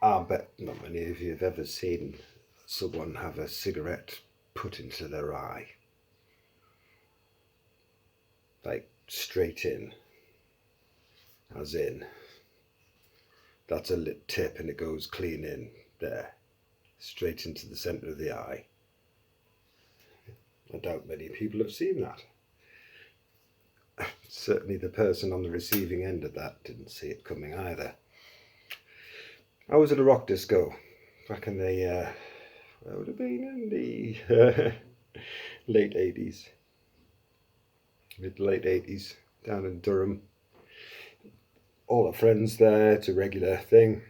I bet not many of you have ever seen someone have a cigarette put into their eye. Like straight in. As in, that's a lit tip and it goes clean in there. Straight into the centre of the eye. I doubt many people have seen that. Certainly the person on the receiving end of that didn't see it coming either. I was at a rock disco back in the, where would it have been, in the late 80s. Mid to late 80s, down in Durham. All our friends there, it's a regular thing.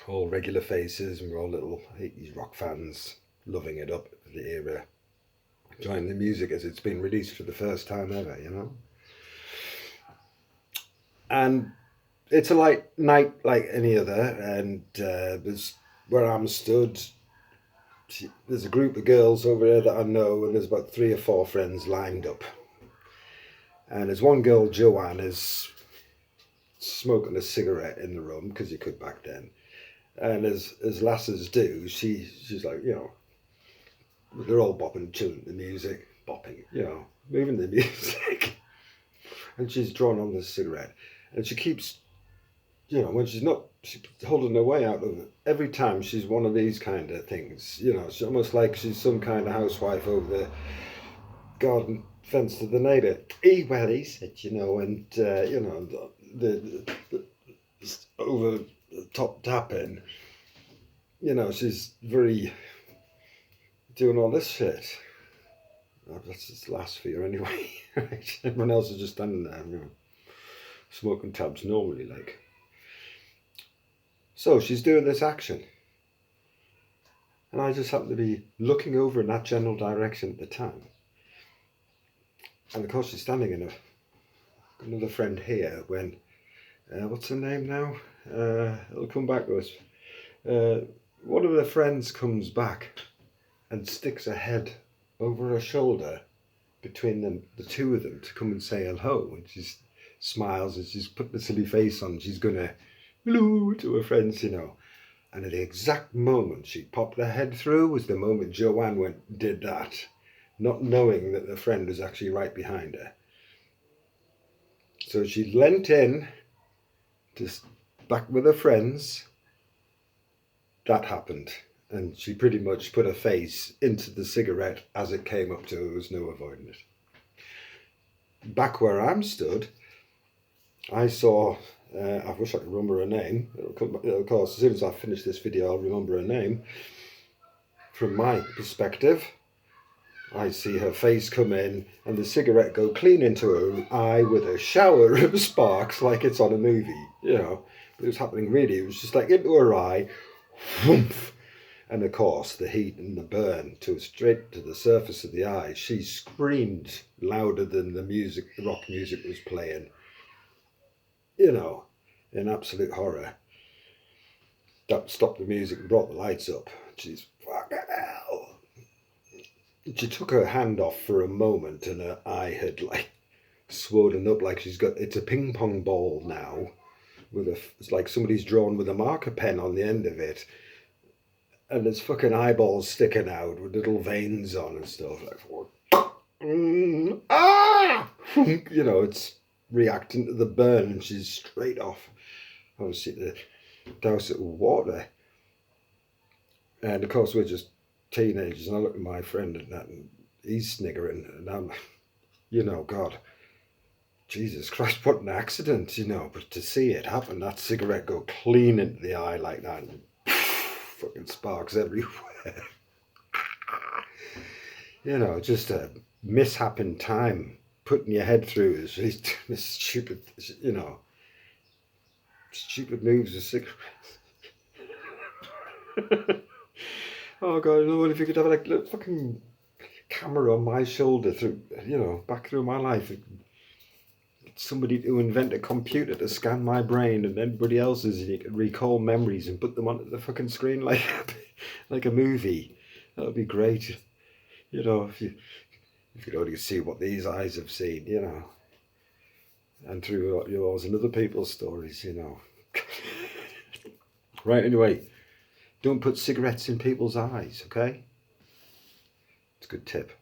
All regular faces, and we're all little 80s rock fans, loving it up for the era. Enjoying the music as it's been released for the first time ever, you know. And it's a light night like any other, and there's where I'm stood. There's a group of girls over there that I know, and there's about 3 or 4 friends lined up. And there's one girl, Joanne, is smoking a cigarette in the room, because you could back then. And as lasses do, she's like, you know, they're all bopping, chilling to the music, bopping, you know, moving the music. And she's drawn on this cigarette. And she keeps, you know, when she's holding her way out of it. Every time she's one of these kind of things, you know, it's almost like she's some kind of housewife over the garden fence to the neighbour. Well, he said, you know, and, you know, the over the top tapping, you know, she's very doing all this shit. That's just last for you anyway. Everyone else is just standing there, you know, smoking tabs normally, like. So she's doing this action. And I just happen to be looking over in that general direction at the time. And of course she's standing in another friend here when, what's her name now? It'll come back to us. One of the friends comes back and sticks her head over her shoulder between them, the two of them, to come and say hello. And she smiles and she's put the silly face on. She's going to hello to her friends, you know. And at the exact moment she popped her head through was the moment Joanne did that, not knowing that the friend was actually right behind her. So she leant in, just back with her friends. That happened. And she pretty much put her face into the cigarette as it came up to her. There was no avoiding it. Back where I'm stood, I saw, I wish I could remember her name. Of course, as soon as I finish this video, I'll remember her name. From my perspective, I see her face come in and the cigarette go clean into her eye with a shower of sparks like it's on a movie, you know. But it was happening really, it was just like into her eye, whoomph. And of course, the heat and the burn straight to the surface of the eye. She screamed louder than the music, the rock music was playing. You know, in absolute horror. That stopped the music and brought the lights up. She's fucking hell. She took her hand off for a moment and her eye had like swollen up like it's a ping pong ball now. It's like somebody's drawn with a marker pen on the end of it. And there's fucking eyeballs sticking out with little veins on and stuff. Like, ah! You know, it's reacting to the burn and she's straight off. Obviously, to douse it with water. And of course, we're just teenagers. And I look at my friend and he's sniggering. And I'm, you know, God, Jesus Christ, what an accident, you know. But to see it happen, that cigarette go clean into the eye like that. And fucking sparks everywhere. You know, just a mishap in time. Putting your head through is stupid, you know, stupid moves with cigarettes. Oh God, Lord, if you could have like a fucking camera on my shoulder through, you know, back through my life. Somebody to invent a computer to scan my brain and everybody else's, and you could recall memories and put them onto the fucking screen like a movie. That would be great. You know, if you could only see what these eyes have seen, you know. And through yours and other people's stories, you know. Right, anyway, don't put cigarettes in people's eyes, okay? It's a good tip.